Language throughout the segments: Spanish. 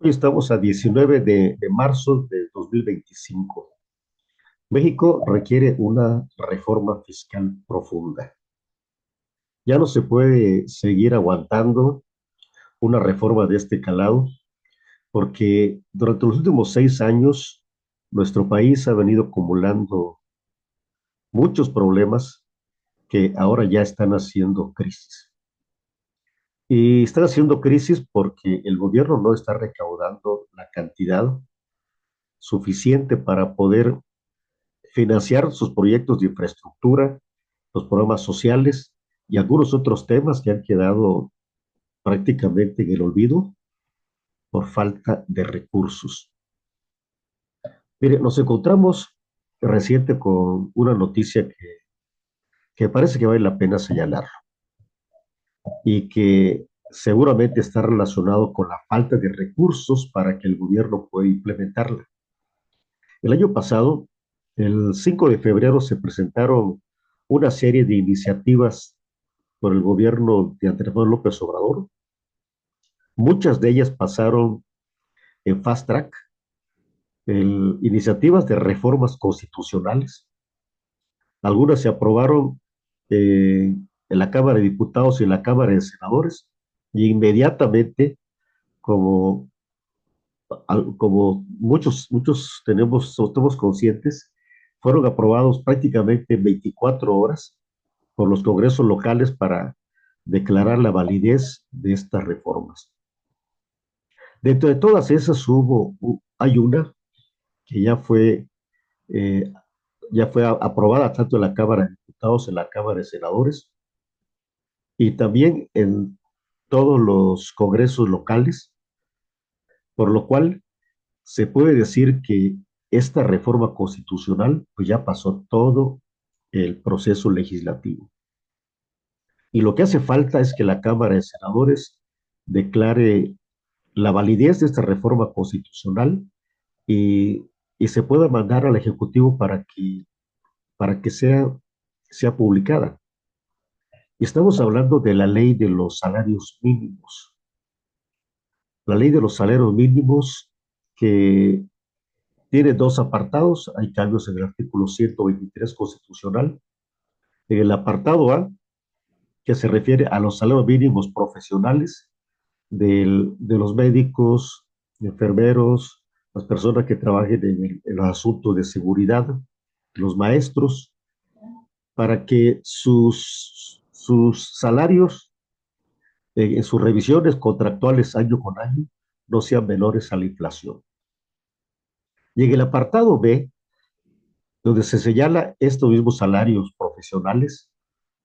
Hoy estamos a 19 de marzo de 2025. México requiere una reforma fiscal profunda. Ya no se puede seguir aguantando una reforma de este calado, porque durante los últimos 6 años nuestro país ha venido acumulando muchos problemas que ahora ya están haciendo crisis. Y están haciendo crisis porque el gobierno no está recaudando la cantidad suficiente para poder financiar sus proyectos de infraestructura, los programas sociales y algunos otros temas que han quedado prácticamente en el olvido por falta de recursos. Mire, nos encontramos reciente con una noticia que parece que vale la pena señalar y que seguramente está relacionado con la falta de recursos para que el gobierno pueda implementarla. El año pasado, el 5 de febrero, se presentaron una serie de iniciativas por el gobierno de Andrés Manuel López Obrador. Muchas de ellas pasaron en fast track, iniciativas de reformas constitucionales. Algunas se aprobaron en la Cámara de Diputados y en la Cámara de Senadores, y inmediatamente, como, como muchos estamos conscientes, fueron aprobados prácticamente en 24 horas por los congresos locales para declarar la validez de estas reformas. Dentro de todas esas hay una que eh, ya fue aprobada tanto en la Cámara de Diputados, en la Cámara de Senadores y también en todos los congresos locales, por lo cual se puede decir que esta reforma constitucional pues ya pasó todo el proceso legislativo. Y lo que hace falta es que la Cámara de Senadores declare la validez de esta reforma constitucional y, y se pueda mandar al Ejecutivo para que sea publicada. Y estamos hablando de la ley de los salarios mínimos. La ley de los salarios mínimos que tiene dos apartados, hay cambios en el artículo 123 constitucional. En el apartado A, que se refiere a los salarios mínimos profesionales de los médicos, enfermeros, las personas que trabajen en los asuntos de seguridad, los maestros, para que sus salarios en sus revisiones contractuales año con año no sean menores a la inflación. Y en el apartado B, donde se señala estos mismos salarios profesionales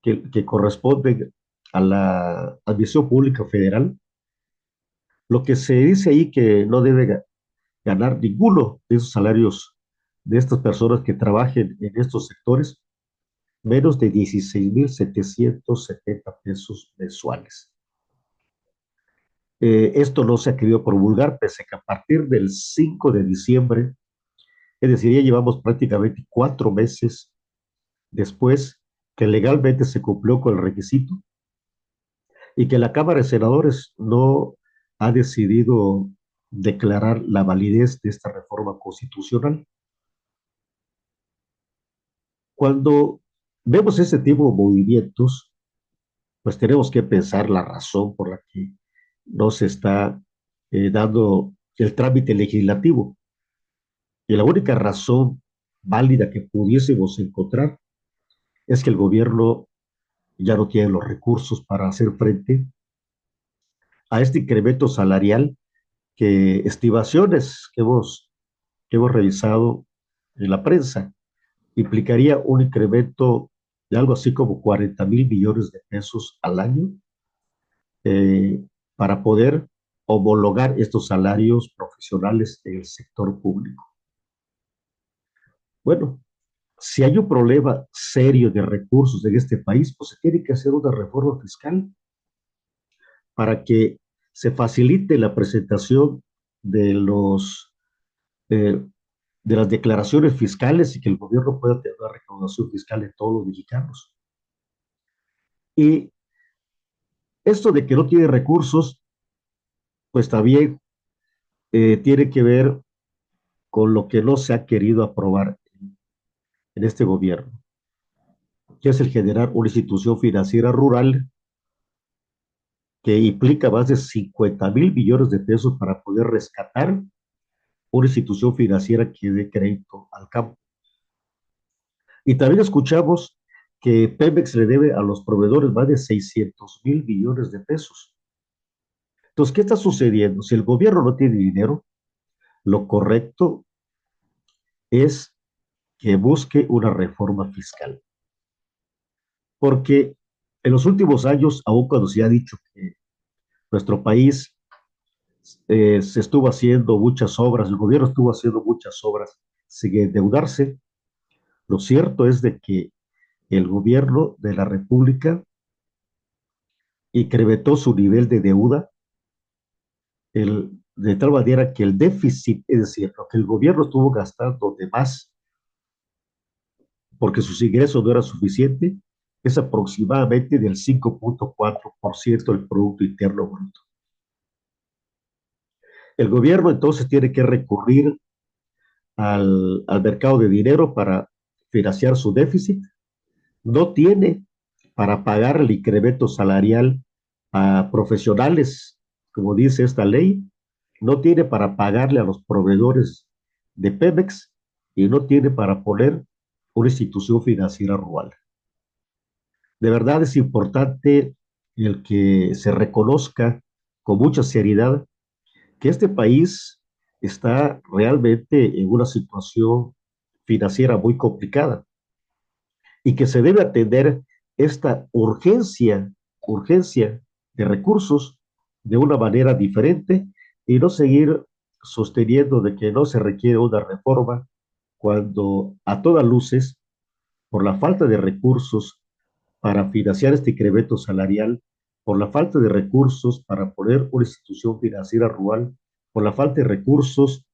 que corresponden a la Administración Pública Federal, lo que se dice ahí que no debe ganar ninguno de esos salarios de estas personas que trabajen en estos sectores menos de 16,770 pesos mensuales. Esto no se ha querido promulgar, pese a que a partir del 5 de diciembre, es decir, ya llevamos prácticamente 4 meses después que legalmente se cumplió con el requisito y que la Cámara de Senadores no ha decidido declarar la validez de esta reforma constitucional. Cuando vemos ese tipo de movimientos, pues tenemos que pensar la razón por la que no se está dando el trámite legislativo. Y la única razón válida que pudiésemos encontrar es que el gobierno ya no tiene los recursos para hacer frente a este incremento salarial que estimaciones que hemos revisado en la prensa implicaría un incremento de algo así como 40,000 millones de pesos al año, eh, para poder homologar estos salarios profesionales en el sector público. Bueno, si hay un problema serio de recursos en este país, pues se tiene que hacer una reforma fiscal para que se facilite la presentación de de, de las declaraciones fiscales y que el gobierno pueda tener una recaudación fiscal de todos los mexicanos. Y esto de que no tiene recursos, pues también tiene que ver con lo que no se ha querido aprobar en este gobierno, que es el generar una institución financiera rural que implica más de 50.000 millones de pesos para poder rescatar una institución financiera que dé crédito al campo. Y también escuchamos que Pemex le debe a los proveedores más de 600.000 millones de pesos. Entonces, ¿qué está sucediendo? Si el gobierno no tiene dinero, lo correcto es que busque una reforma fiscal. Porque en los últimos años, aun cuando se ha dicho que nuestro país se estuvo haciendo muchas obras, el gobierno estuvo haciendo muchas obras sin endeudarse, lo cierto es de que el gobierno de la República incrementó su nivel de deuda de tal manera que el déficit, es decir, lo que el gobierno estuvo gastando de más porque sus ingresos no eran suficientes, es aproximadamente del 5.4% del Producto Interno Bruto. El gobierno entonces tiene que recurrir al mercado de dinero para financiar su déficit, no tiene para pagar el incremento salarial a profesionales, como dice esta ley, no tiene para pagarle a los proveedores de Pemex y no tiene para poner una institución financiera rural. De verdad es importante el que se reconozca con mucha seriedad que este país está realmente en una situación financiera muy complicada y que se debe atender esta urgencia de recursos de una manera diferente y no seguir sosteniendo de que no se requiere una reforma cuando a todas luces, por la falta de recursos para financiar este incremento salarial, por la falta de recursos para poner una institución financiera rural, por la falta de recursos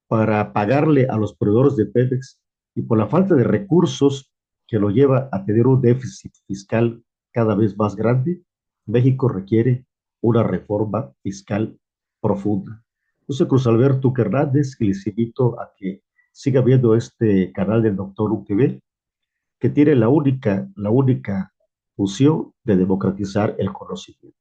para pagarle a los proveedores de Pemex y por la falta de recursos que lo lleva a tener un déficit fiscal cada vez más grande, México requiere una reforma fiscal profunda. Yo soy Cruz Alberto Hernández y les invito a que siga viendo este canal del Doctor UTV, que tiene la única función de democratizar el conocimiento.